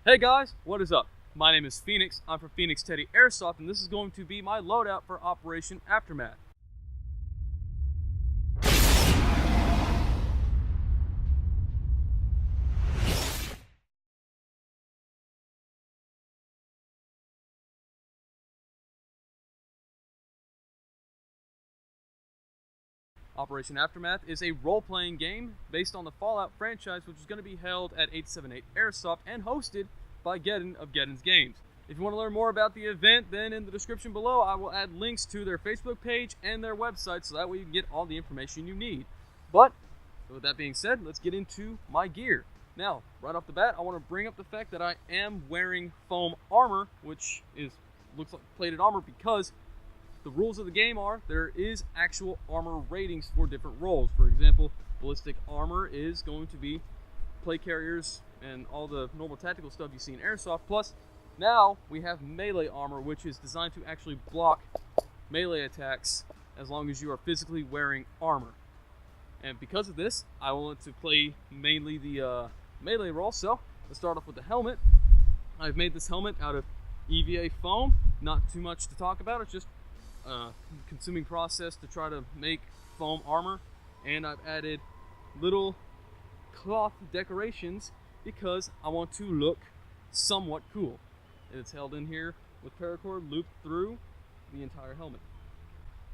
Hey guys, what is up? My name is Phoenix. I'm from Phoenix Teddy Airsoft, and this is going to be my loadout for Operation Aftermath. Operation Aftermath is a role-playing game based on the Fallout franchise, which is going to be held at 878 Airsoft and hosted by Geddon of Geddon's Games. If you want to learn more about the event, then in the description below I will add links to their Facebook page and their website, so that way you can get all the information you need. But with that being said, let's get into my gear. Now, right off the bat, I want to bring up the fact that I am wearing foam armor, which looks like plated armor, because the rules of the game are there is actual armor ratings for different roles. For example, ballistic armor is going to be plate carriers and all the normal tactical stuff you see in Airsoft. Plus, now we have melee armor, which is designed to actually block melee attacks as long as you are physically wearing armor. And because of this, I wanted to play mainly the melee role. So let's start off with the helmet. I've made this helmet out of EVA foam. Not too much to talk about. It's just consuming process to try to make foam armor, and I've added little cloth decorations because I want to look somewhat cool. And it's held in here with paracord looped through the entire helmet.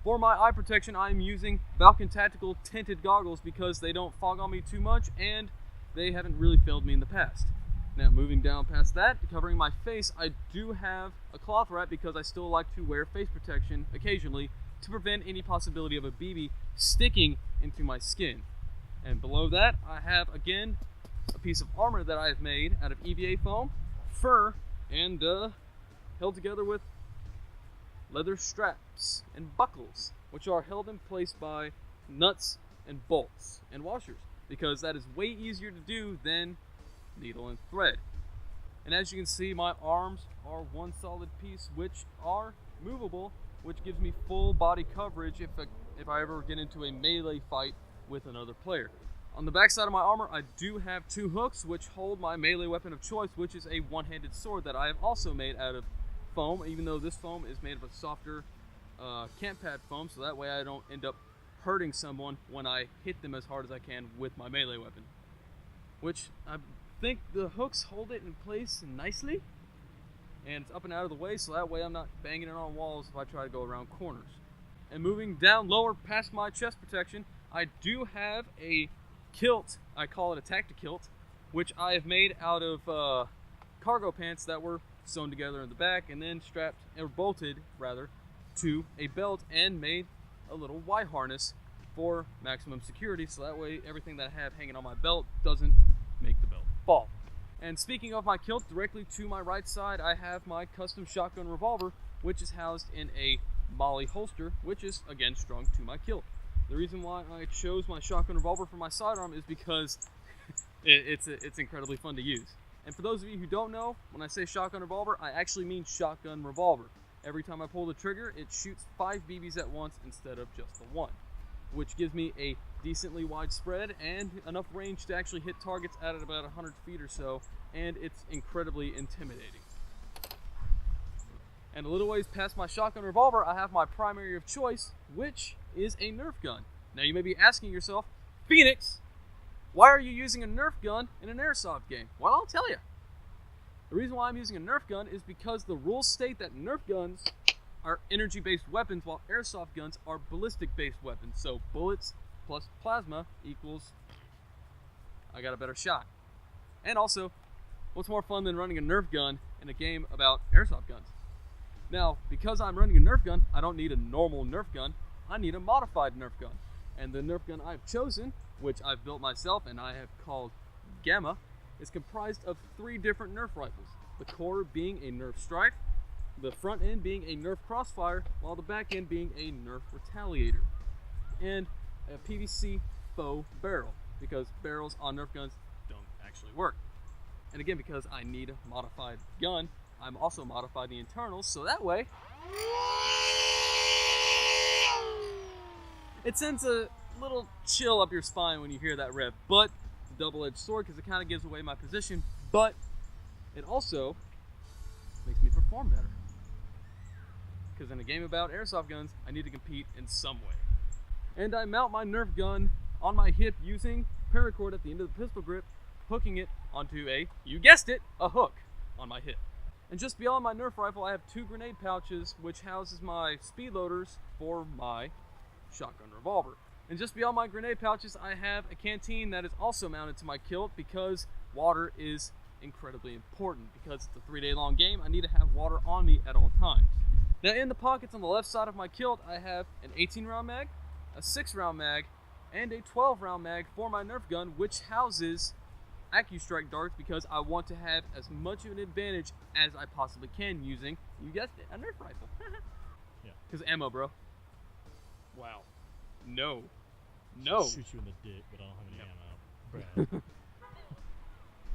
For my eye protection, I'm using Falcon Tactical tinted goggles because they don't fog on me too much and they haven't really failed me in the past. Now, moving down past that, covering my face, I do have a cloth wrap because I still like to wear face protection occasionally to prevent any possibility of a BB sticking into my skin. And below that, I have, again, a piece of armor that I have made out of EVA foam, fur, and held together with leather straps and buckles, which are held in place by nuts and bolts and washers, because that is way easier to do than needle and thread. And as you can see, my arms are one solid piece, which are movable, which gives me full body coverage if I ever get into a melee fight with another player. On the back side of my armor, I do have two hooks which hold my melee weapon of choice, which is a one-handed sword that I have also made out of foam, even though this foam is made of a softer camp pad foam, so that way I don't end up hurting someone when I hit them as hard as I can with my melee weapon. Which I think the hooks hold it in place nicely, and it's up and out of the way, so that way I'm not banging it on walls if I try to go around corners. And moving down lower past my chest protection, I do have a kilt. I call it a tacti-kilt, which I have made out of cargo pants that were sewn together in the back and then strapped, or bolted rather, to a belt, and made a little Y harness for maximum security, so that way everything that I have hanging on my belt doesn't make the belt fall. And speaking of my kilt, directly to my right side I have my custom shotgun revolver, which is housed in a Molly holster, which is again strung to my kilt. The reason why I chose my shotgun revolver for my sidearm is because it's incredibly fun to use. And for those of you who don't know, when I say shotgun revolver, I actually mean shotgun revolver. Every time I pull the trigger, it shoots 5 BBs at once instead of just the one, which gives me a decently wide spread and enough range to actually hit targets at about 100 feet or so, and it's incredibly intimidating. And a little ways past my shotgun revolver, I have my primary of choice, which is a Nerf gun. Now you may be asking yourself, Phoenix, why are you using a Nerf gun in an Airsoft game? Well, I'll tell you. The reason why I'm using a Nerf gun is because the rules state that Nerf guns are energy-based weapons, while Airsoft guns are ballistic-based weapons. So bullets plus plasma equals I got a better shot. And also, what's more fun than running a Nerf gun in a game about Airsoft guns? Now, because I'm running a Nerf gun, I don't need a normal Nerf gun. I need a modified Nerf gun. And the Nerf gun I've chosen, which I've built myself and I have called Gamma, is comprised of 3 different Nerf rifles. The core being a Nerf Strife, the front end being a Nerf Crossfire, while the back end being a Nerf Retaliator. And a PVC faux barrel, because barrels on Nerf guns don't actually work. And again, because I need a modified gun, I'm also modified the internals, so that way it sends a little chill up your spine when you hear that rev. But it's a double-edged sword because it kind of gives away my position, but it also makes me perform better. Because in a game about airsoft guns, I need to compete in some way. And I mount my Nerf gun on my hip using paracord at the end of the pistol grip, hooking it onto you guessed it, a hook on my hip. And just beyond my Nerf rifle, I have 2 grenade pouches, which houses my speed loaders for my shotgun revolver. And just beyond my grenade pouches, I have a canteen that is also mounted to my kilt because water is incredibly important. Because it's a 3-day long game, I need to have water on me at all times. Now in the pockets on the left side of my kilt, I have an 18-round mag, a 6-round mag, and a 12-round mag for my Nerf gun, which houses AccuStrike darts because I want to have as much of an advantage as I possibly can using, you guessed it, a Nerf rifle. Yeah. Because ammo, bro. Wow. No. No. Shoot you in the dick, but I don't have any ammo. Brad.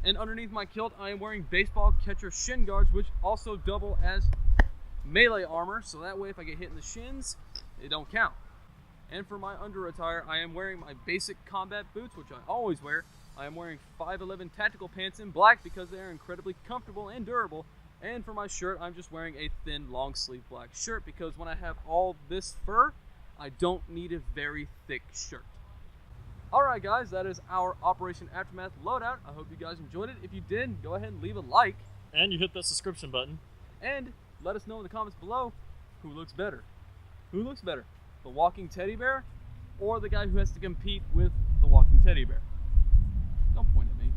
And underneath my kilt, I am wearing baseball catcher shin guards, which also double as melee armor, so that way if I get hit in the shins, it don't count. And for my under attire, I am wearing my basic combat boots, which I always wear. I am wearing 511 tactical pants in black because they are incredibly comfortable and durable. And for my shirt, I'm just wearing a thin, long sleeve black shirt because when I have all this fur, I don't need a very thick shirt. Alright guys, that is our Operation Aftermath loadout. I hope you guys enjoyed it. If you did, go ahead and leave a like. And you hit that subscription button. And let us know in the comments below who looks better. Who looks better? The walking teddy bear or the guy who has to compete with the walking teddy bear? Don't point at me.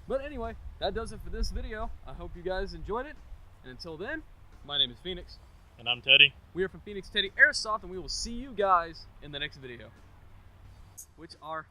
But anyway, that does it for this video. I hope you guys enjoyed it. And until then, my name is Phoenix. And I'm Teddy. We are from Phoenix Teddy Airsoft, and we will see you guys in the next video. Which are...